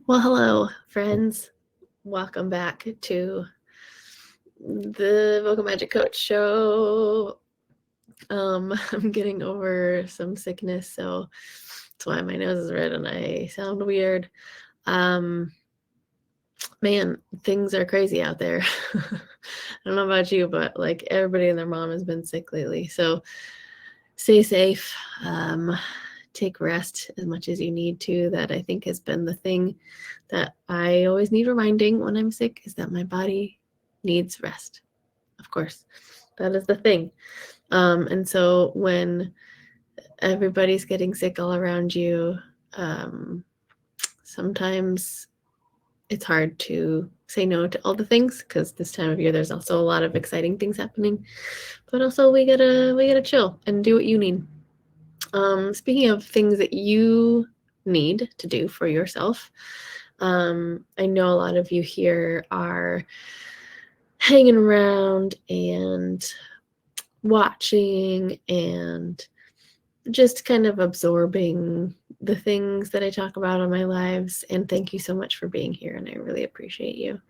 Well, hello, friends. Welcome back to the Vocal Magic Coach Show. I'm getting over some sickness, so that's why my nose is red and I sound weird. Man, things are crazy out there. I don't know about you, but like everybody and their mom has been sick lately. So stay safe. Take rest as much as you need to. That I think has been the thing that I always need reminding when I'm sick, is that my body needs rest. Of course, that is the thing. And so when everybody's getting sick all around you, sometimes it's hard to say no to all the things, because this time of year there's also a lot of exciting things happening. But also we gotta chill and do what you need. Speaking of things that you need to do for yourself, I know a lot of you here are hanging around and watching and just kind of absorbing the things that I talk about on my lives. And thank you so much for being here, and I really appreciate you.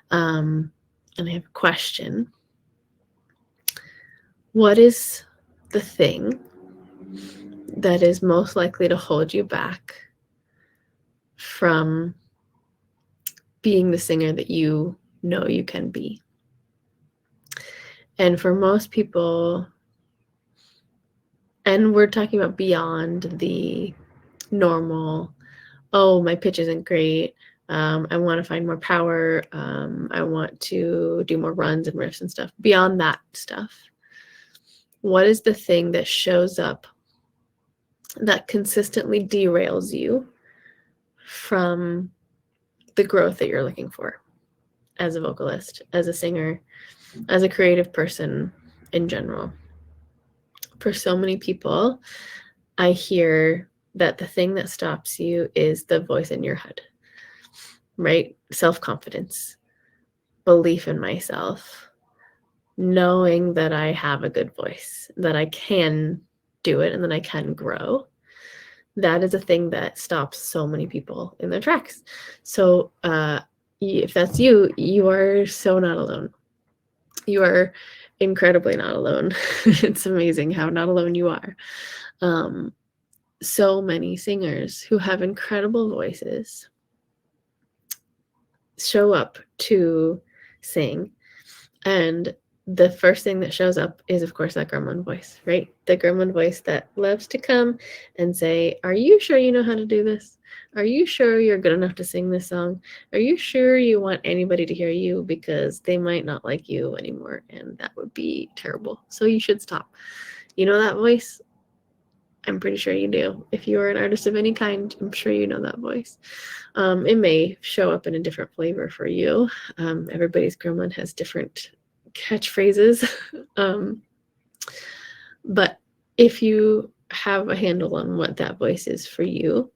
And I have a question. What is the thing that is most likely to hold you back from being the singer that you know you can be? And for most people, and we're talking about beyond the normal, oh, my pitch isn't great, I want to find more power, I want to do more runs and riffs and stuff. Beyond that stuff, what is the thing that shows up that consistently derails you from the growth that you're looking for as a vocalist, as a singer, as a creative person in general? For so many people, I hear that the thing that stops you is the voice in your head, right? Self-confidence, belief in myself, knowing that I have a good voice, that I can do it, and that I can grow. That is a thing that stops so many people in their tracks. So if that's you, you are so not alone. You are incredibly not alone. It's amazing how not alone you are. So many singers who have incredible voices show up to sing, and the first thing that shows up is, of course, that gremlin voice, right? The gremlin voice that loves to come and say, are you sure you know how to do this? Are you sure you're good enough to sing this song? Are you sure you want anybody to hear you? Because they might not like you anymore, and that would be terrible. So you should stop. You know that voice? I'm pretty sure you do. If you are an artist of any kind, I'm sure you know that voice. It may show up in a different flavor for you. Everybody's gremlin has different catchphrases. But if you have a handle on what that voice is for you,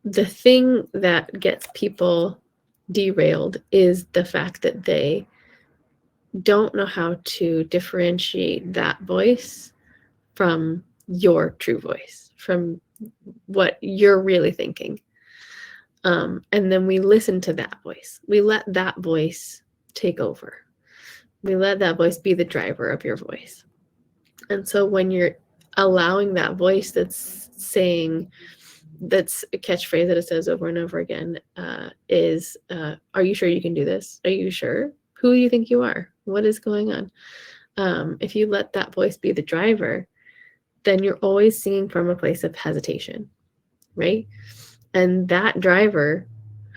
the thing that gets people derailed is the fact that they don't know how to differentiate that voice from your true voice, from what you're really thinking. And then we listen to that voice. We let that voice take over. We let that voice be the driver of your voice. And so when you're allowing that voice that's saying, that's a catchphrase that it says over and over again, is, are you sure you can do this? Are you sure? Who do you think you are? What is going on? If you let that voice be the driver, then you're always singing from a place of hesitation, right? And that driver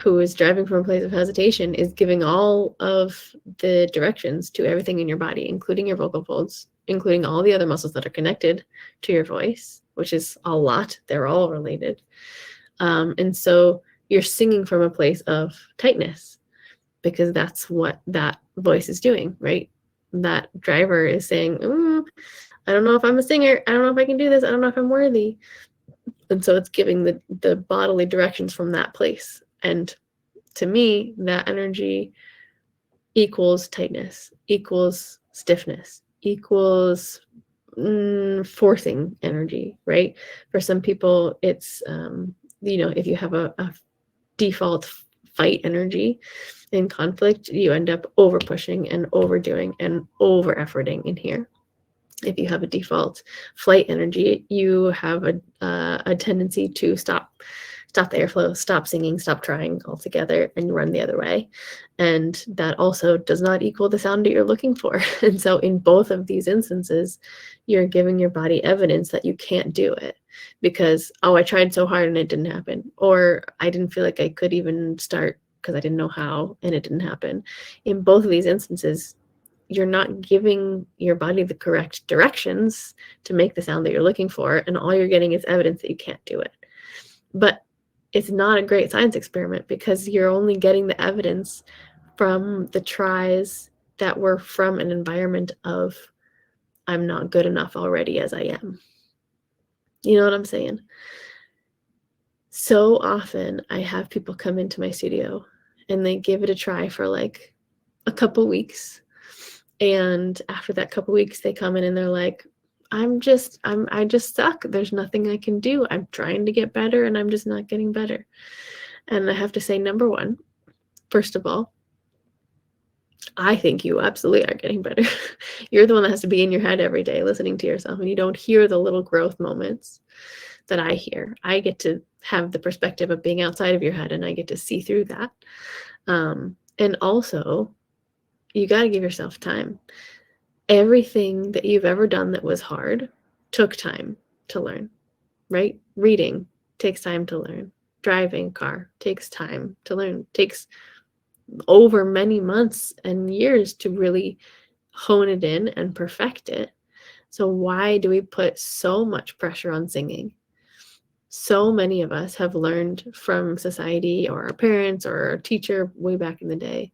who is driving from a place of hesitation is giving all of the directions to everything in your body, including your vocal folds, including all the other muscles that are connected to your voice, which is a lot. They're all related. And so you're singing from a place of tightness, because that's what that voice is doing, right? That driver is saying, I don't know if I'm a singer. I don't know if I can do this. I don't know if I'm worthy. And so it's giving the bodily directions from that place. And to me, that energy equals tightness, equals stiffness, equals forcing energy, right? For some people, it's, if you have a default fight energy in conflict, you end up over pushing and overdoing and over efforting in here. If you have a default flight energy, you have a tendency to stop the airflow, stop singing, stop trying altogether, and run the other way. And that also does not equal the sound that you're looking for. And so in both of these instances, you're giving your body evidence that you can't do it because, oh, I tried so hard and it didn't happen. Or I didn't feel like I could even start because I didn't know how and it didn't happen. In both of these instances, you're not giving your body the correct directions to make the sound that you're looking for, and all you're getting is evidence that you can't do it. But it's not a great science experiment because you're only getting the evidence from the tries that were from an environment of, I'm not good enough already as I am. You know what I'm saying? So often I have people come into my studio and they give it a try for like a couple weeks. And after that couple weeks, they come in and they're like, I just suck. There's nothing I can do. I'm trying to get better and I'm just not getting better. And I have to say, number one, first of all, I think you absolutely are getting better. You're the one that has to be in your head every day listening to yourself, and you don't hear the little growth moments that I hear. I get to have the perspective of being outside of your head, and I get to see through that. And also, you got to give yourself time. Everything that you've ever done that was hard took time to learn, right? Reading takes time to learn. Driving a car takes time to learn. Takes over many months and years to really hone it in and perfect it. So why do we put so much pressure on singing? So many of us have learned from society or our parents or our teacher way back in the day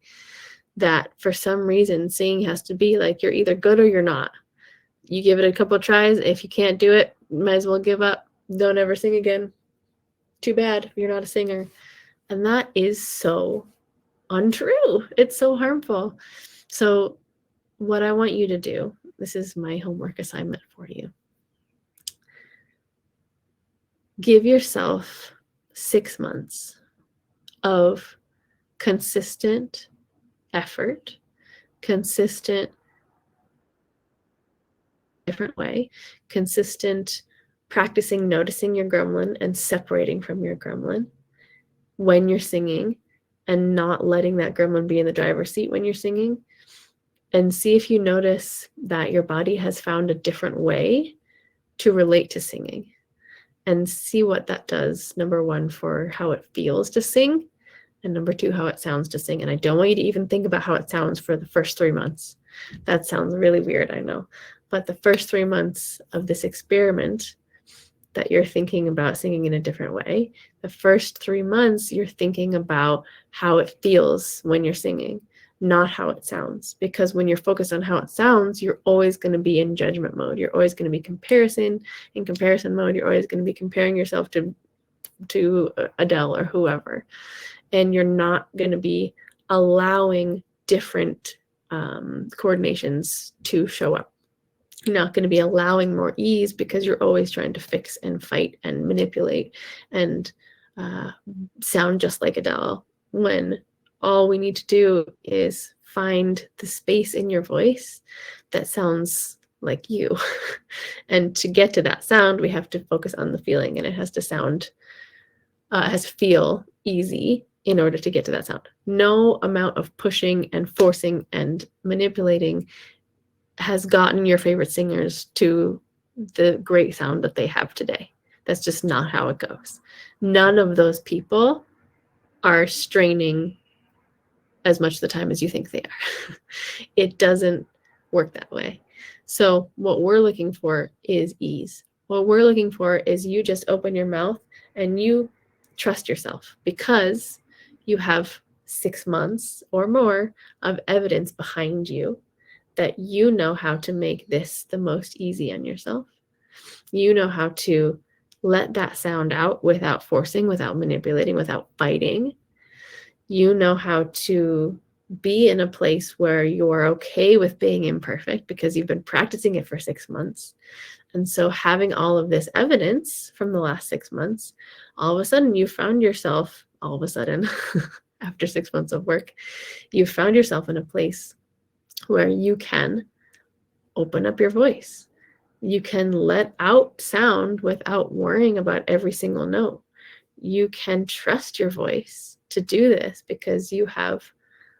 that for some reason singing has to be like you're either good or you're not. You give it a couple of tries. If you can't do it, might as well give up. Don't ever sing again. Too bad, you're not a singer. And that is so untrue. It's so harmful. So what I want you to do, this is my homework assignment for you. Give yourself 6 months of consistent effort, consistent different way, consistent practicing noticing your gremlin and separating from your gremlin when you're singing and not letting that gremlin be in the driver's seat when you're singing, and see if you notice that your body has found a different way to relate to singing, and see what that does, number one, for how it feels to sing, and number two, how it sounds to sing. And I don't want you to even think about how it sounds for the first 3 months. That sounds really weird, I know. But the first 3 months of this experiment that you're thinking about singing in a different way, the first 3 months you're thinking about how it feels when you're singing, not how it sounds. Because when you're focused on how it sounds, you're always going to be in judgment mode. You're always going to be in comparison mode. You're always going to be comparing yourself to Adele or whoever. And you're not going to be allowing different coordinations to show up. You're not going to be allowing more ease because you're always trying to fix and fight and manipulate and sound just like Adele, when all we need to do is find the space in your voice that sounds like you. And to get to that sound, we have to focus on the feeling, and it has to sound, has to feel easy in order to get to that sound. No amount of pushing and forcing and manipulating has gotten your favorite singers to the great sound that they have today. That's just not how it goes. None of those people are straining as much of the time as you think they are. It doesn't work that way. So what we're looking for is ease. What we're looking for is you just open your mouth and you trust yourself, because you have 6 months or more of evidence behind you that you know how to make this the most easy on yourself. You know how to let that sound out without forcing, without manipulating, without fighting. You know how to be in a place where you're okay with being imperfect because you've been practicing it for 6 months. And so having all of this evidence from the last 6 months, all of a sudden you found yourself all of a sudden, after 6 months of work, you've found yourself in a place where you can open up your voice. You can let out sound without worrying about every single note. You can trust your voice to do this because you have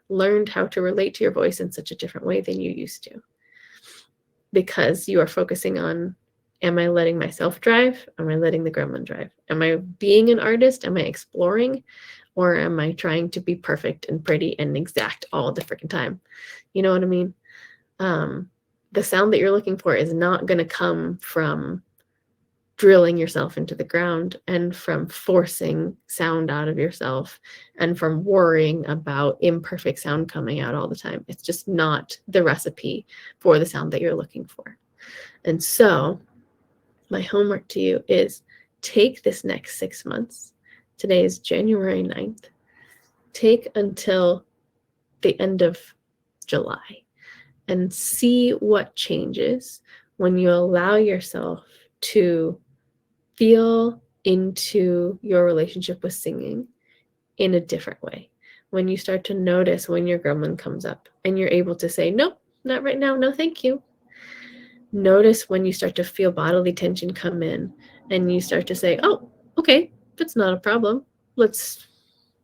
learned how to relate to your voice in such a different way than you used to. Because you are focusing on, am I letting myself drive? Am I letting the gremlin drive? Am I being an artist? Am I exploring? Or am I trying to be perfect and pretty and exact all the freaking time? You know what I mean? The sound that you're looking for is not going to come from drilling yourself into the ground and from forcing sound out of yourself and from worrying about imperfect sound coming out all the time. It's just not the recipe for the sound that you're looking for. And so my homework to you is take this next 6 months. Today is January 9th. Take until the end of July and see what changes when you allow yourself to feel into your relationship with singing in a different way. When you start to notice when your gremlin comes up and you're able to say, nope, not right now, no thank you. Notice when you start to feel bodily tension come in and you start to say, oh, okay, that's not a problem. Let's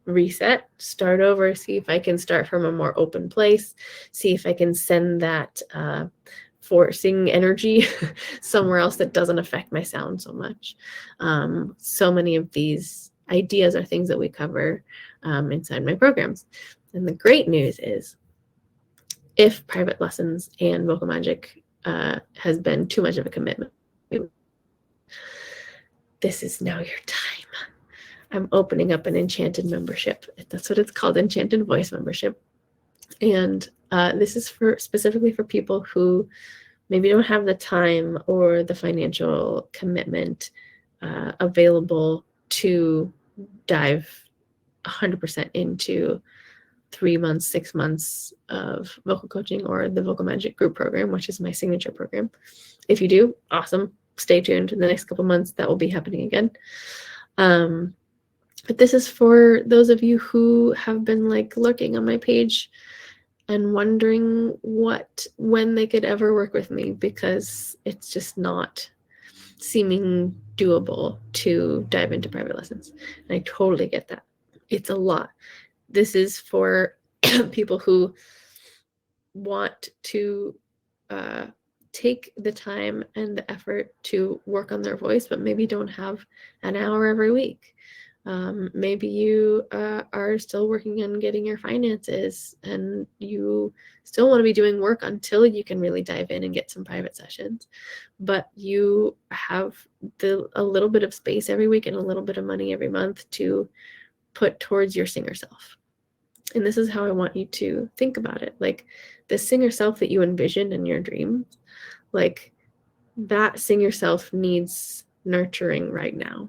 reset, start over, see if I can start from a more open place, see if I can send that forcing energy somewhere else that doesn't affect my sound so much. So many of these ideas are things that we cover inside my programs. And the great news is, if private lessons and vocal magic has been too much of a commitment, this is now your time. I'm opening up an Enchanted membership. That's what it's called, Enchanted Voice membership. And this is specifically for people who maybe don't have the time or the financial commitment available to dive 100% into 3 months, 6 months of vocal coaching or the Vocal Magic Group program, which is my signature program. If you do, awesome. Stay tuned. In the next couple months, that will be happening again. But this is for those of you who have been like lurking on my page and wondering when they could ever work with me, because it's just not seeming doable to dive into private lessons. And I totally get that. It's a lot. This is for people who want to take the time and the effort to work on their voice, but maybe don't have an hour every week. Maybe you are still working on getting your finances and you still want to be doing work until you can really dive in and get some private sessions, but you have a little bit of space every week and a little bit of money every month to put towards your singer self. And this is how I want you to think about it. Like the singer self that you envision in your dreams, like that singer self needs nurturing right now.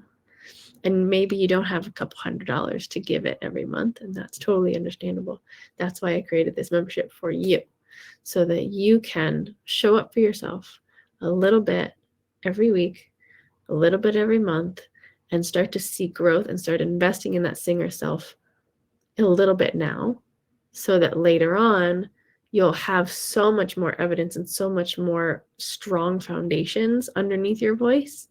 And maybe you don't have a couple $100 to give it every month, and that's totally understandable. That's why I created this membership for you, so that you can show up for yourself a little bit every week, a little bit every month, and start to see growth and start investing in that singer self a little bit now, so that later on you'll have so much more evidence and so much more strong foundations underneath your voice.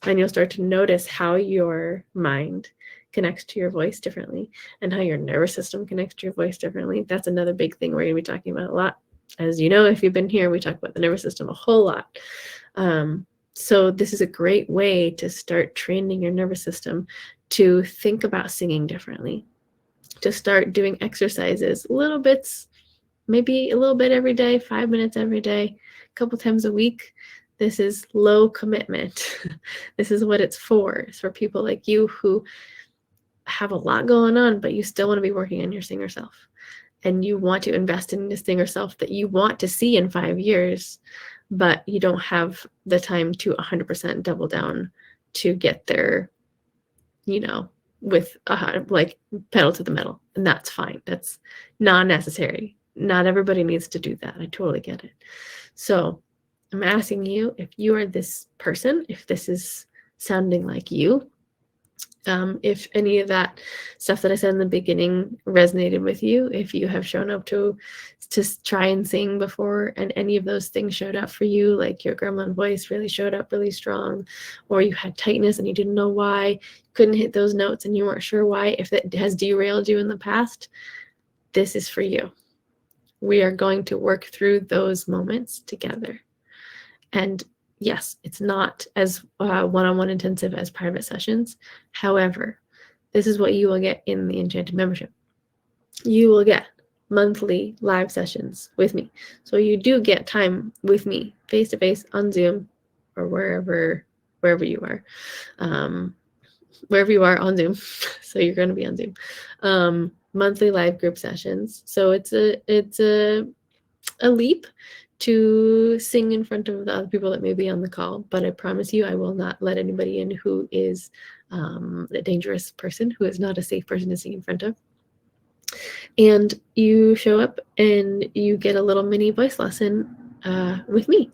And you'll start to notice how your mind connects to your voice differently and how your nervous system connects to your voice differently. That's another big thing we're going to be talking about a lot. As you know, if you've been here, we talk about the nervous system a whole lot. So this is a great way to start training your nervous system to think about singing differently, to start doing exercises, little bits, maybe a little bit every day, 5 minutes every day, a couple times a week. This is low commitment. This is what it's for. It's for people like you who have a lot going on, but you still want to be working on your singer self. And you want to invest in the singer self that you want to see in 5 years, but you don't have the time to 100% double down to get there, with like pedal to the metal. And that's fine. That's not necessary. Not everybody needs to do that. I totally get it. So I'm asking you, if you are this person, if this is sounding like you, If any of that stuff that I said in the beginning resonated with you, if you have shown up to try and sing before and any of those things showed up for you, like your gremlin voice really showed up really strong, or you had tightness and you didn't know why, couldn't hit those notes and you weren't sure why, if it has derailed you in the past, this is for you. We are going to work through those moments together. And yes, it's not as one-on-one intensive as private sessions. However, this is what you will get in the Enchanted membership. You will get monthly live sessions with me. So you do get time with me face-to-face on Zoom or wherever you are. Wherever you are on Zoom. So you're going to be on Zoom. Monthly live group sessions. So it's a leap to sing in front of the other people that may be on the call, but I promise you I will not let anybody in who is a dangerous person, who is not a safe person to sing in front of. And you show up and you get a little mini voice lesson with me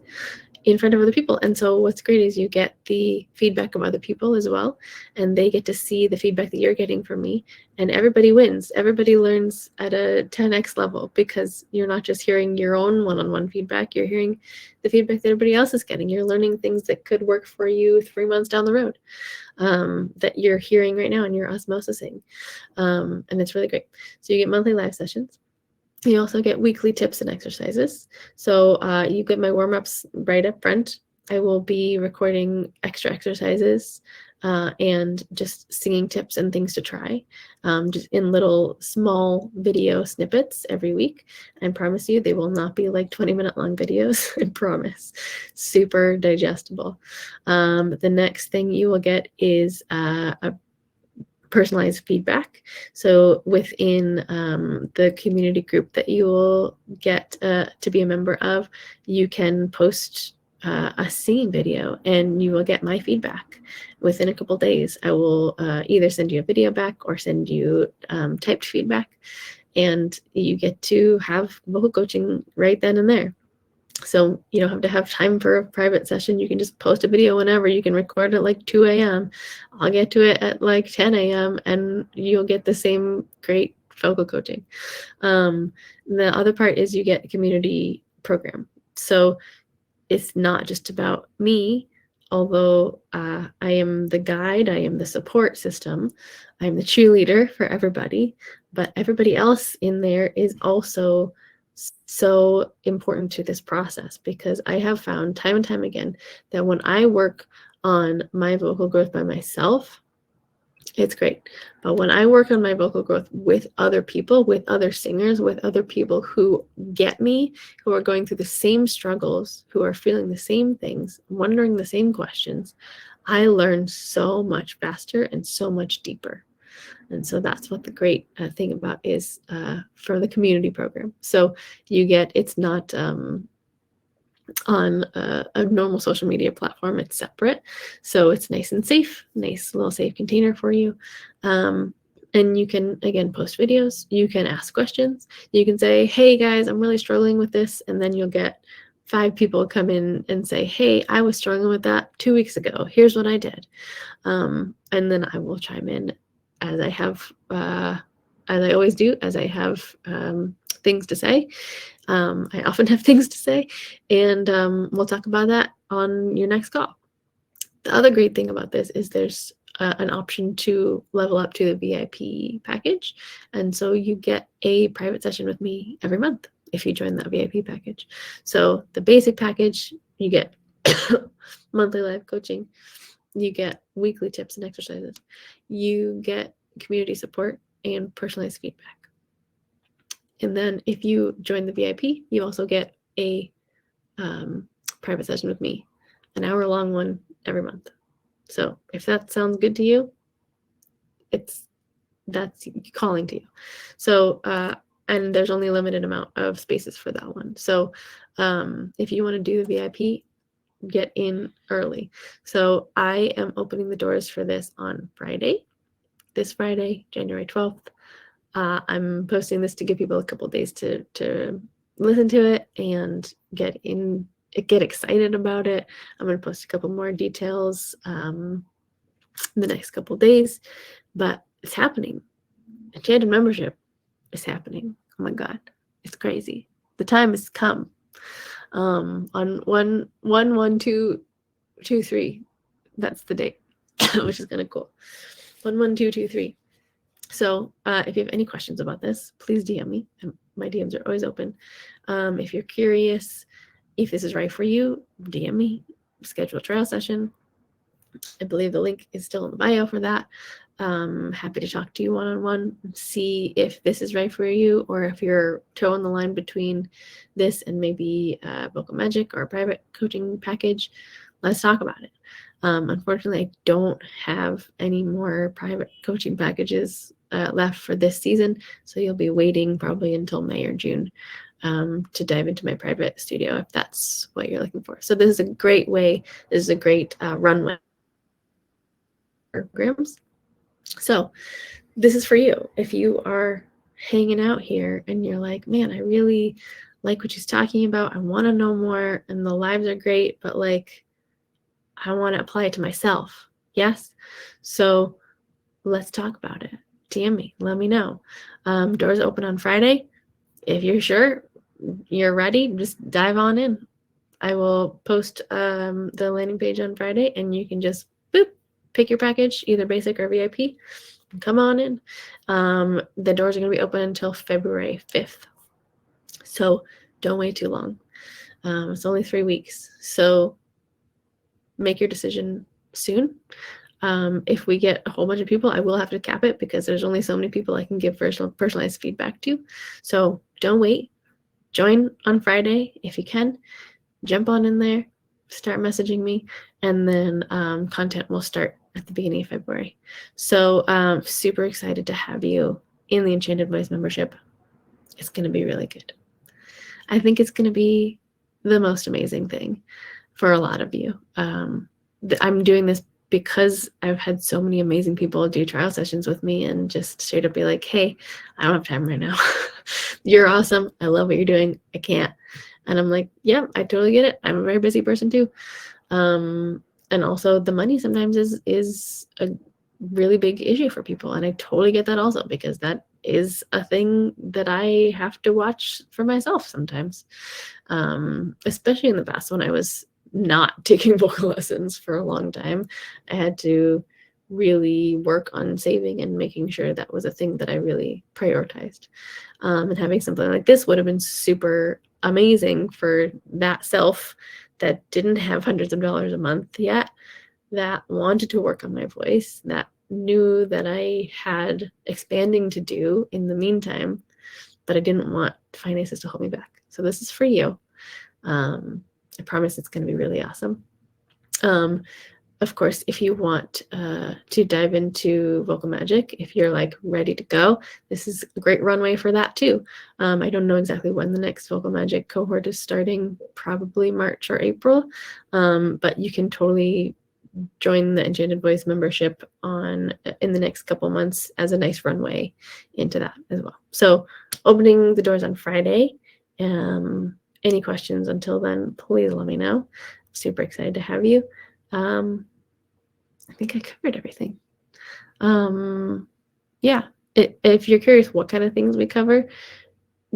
in front of other people. And so what's great is you get the feedback of other people as well, and they get to see the feedback that you're getting from me, and everybody wins. Everybody learns at a 10x level because you're not just hearing your own one-on-one feedback, you're hearing the feedback that everybody else is getting. You're learning things that could work for you 3 months down the road that you're hearing right now and you're osmosising. And it's really great. So you get monthly live sessions. You also get weekly tips and exercises. So you get my warm-ups right up front. I will be recording extra exercises and just singing tips and things to try, just in little small video snippets every week. I promise you they will not be like 20-minute long videos. I promise. Super digestible. The next thing you will get is a personalized feedback. So within the community group that you will get to be a member of, you can post a singing video and you will get my feedback within a couple days. I will either send you a video back or send you typed feedback, and you get to have vocal coaching right then and there. So you don't have to have time for a private session. You can just post a video whenever. You can record at like 2 a.m. I'll get to it at like 10 a.m. and you'll get the same great vocal coaching. The other part is you get a community program. So it's not just about me, although I am the guide, I am the support system, I'm the cheerleader for everybody, but everybody else in there is also so important to this process, because I have found time and time again that when I work on my vocal growth by myself, it's great. But when I work on my vocal growth with other people, with other singers, with other people who get me, who are going through the same struggles, who are feeling the same things, wondering the same questions, I learn so much faster and so much deeper. And so that's what the great thing about is for the community program. So you get, it's not on a normal social media platform, it's separate. So it's nice and safe, nice little safe container for you. And you can, again, post videos, you can ask questions, you can say, hey guys, I'm really struggling with this. And then you'll get 5 people come in and say, hey, I was struggling with that 2 weeks ago. Here's what I did. And then I will chime in as I have, as I always do, as I have things to say. I often have things to say, and we'll talk about that on your next call. The other great thing about this is there's an option to level up to the VIP package, and so you get a private session with me every month if you join that VIP package. So the basic package, you get monthly live coaching, you get weekly tips and exercises, you get community support and personalized feedback. And then if you join the VIP, you also get a private session with me, an hour-long one every month. So if that sounds good to you, that's calling to you. So and there's only a limited amount of spaces for that one. So if you want to do the VIP, get in early. So I am opening the doors for this on Friday, this Friday, January 12th. I'm posting this to give people a couple days to listen to it and get excited about it. I'm going to post a couple more details in the next couple days, but it's happening. Enchanted membership is happening. Oh my God, it's crazy. The time has come. On 1/1/2/23, that's the date, which is kind of cool. 1/1/2/23. So if you have any questions about this, please DM me. My DMs are always open. If you're curious if this is right for you, DM me, schedule a trial session. I believe the link is still in the bio for that. Happy to talk to you one-on-one, see if this is right for you, or if you're toeing the line between this and maybe Vocal Magic or a private coaching package. Let's talk about it. Unfortunately, I don't have any more private coaching packages left for this season, so you'll be waiting probably until May or June to dive into my private studio if that's what you're looking for. So this is a great way, this is a great runway programs. So this is for you. If you are hanging out here and you're like, man, I really like what she's talking about, I want to know more, and the lives are great, but like I want to apply it to myself. Yes. So let's talk about it. DM me, let me know. Doors open on Friday. If you're sure you're ready, just dive on in. I will post the landing page on Friday, and you can just pick your package, either basic or VIP. Come on in. The doors are going to be open until February 5th. So don't wait too long. It's only 3 weeks. So make your decision soon. If we get a whole bunch of people, I will have to cap it because there's only so many people I can give personalized feedback to. So don't wait. Join on Friday if you can. Jump on in there. Start messaging me, and then content will start at the beginning of February. So super excited to have you in the Enchanted Voice membership. It's going to be really good. I think it's going to be the most amazing thing for a lot of you. I'm doing this because I've had so many amazing people do trial sessions with me and just straight up be like, hey, I don't have time right now. You're awesome. I love what you're doing. I can't. And I'm like, yeah, I totally get it. I'm a very busy person too. And also the money sometimes is a really big issue for people. And I totally get that also, because that is a thing that I have to watch for myself sometimes. Especially in the past when I was not taking vocal lessons for a long time. I had to really work on saving and making sure that was a thing that I really prioritized. And having something like this would have been super amazing for that self that didn't have hundreds of dollars a month yet, that wanted to work on my voice, that knew that I had expanding to do in the meantime, but I didn't want finances to hold me back. So this is for you. I promise it's going to be really awesome. Of course, if you want to dive into Vocal Magic, if you're like ready to go, this is a great runway for that too. I don't know exactly when the next Vocal Magic cohort is starting, probably March or April, but you can totally join the Enchanted Voice membership in the next couple months as a nice runway into that as well. So opening the doors on Friday. Any questions until then, please let me know. Super excited to have you. I think I covered everything. Yeah, if you're curious what kind of things we cover,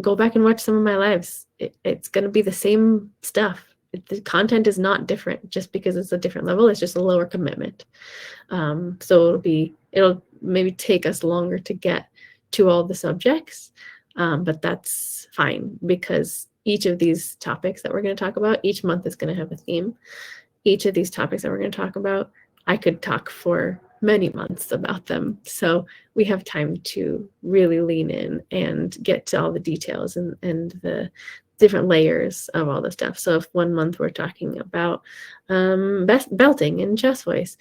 go back and watch some of my lives. It's going to be the same stuff. The content is not different just because it's a different level. It's just a lower commitment. So it'll maybe take us longer to get to all the subjects, but that's fine, because each of these topics that we're going to talk about, each month is going to have a theme. Each of these topics that we're going to talk about, I could talk for many months about them. So we have time to really lean in and get to all the details and the different layers of all the stuff. So if 1 month we're talking about belting and chest voice,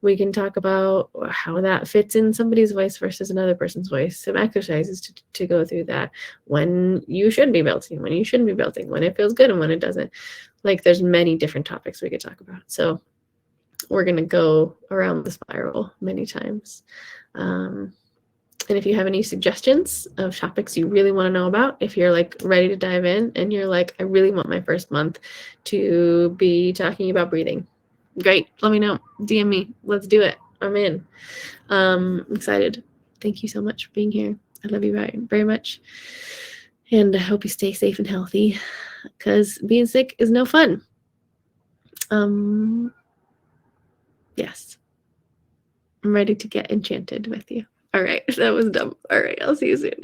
we can talk about how that fits in somebody's voice versus another person's voice, some exercises to go through that, when you should be belting, when you shouldn't be belting, when it feels good and when it doesn't. Like, there's many different topics we could talk about. So we're going to go around the spiral many times. And if you have any suggestions of topics you really want to know about, if you're like ready to dive in and you're like, I really want my first month to be talking about breathing, great, let me know. DM me. Let's do it. I'm in. I'm excited. Thank you so much for being here. I love you very, very much. And I hope you stay safe and healthy, because being sick is no fun. Yes. I'm ready to get enchanted with you. All right. That was dumb. All right. I'll see you soon.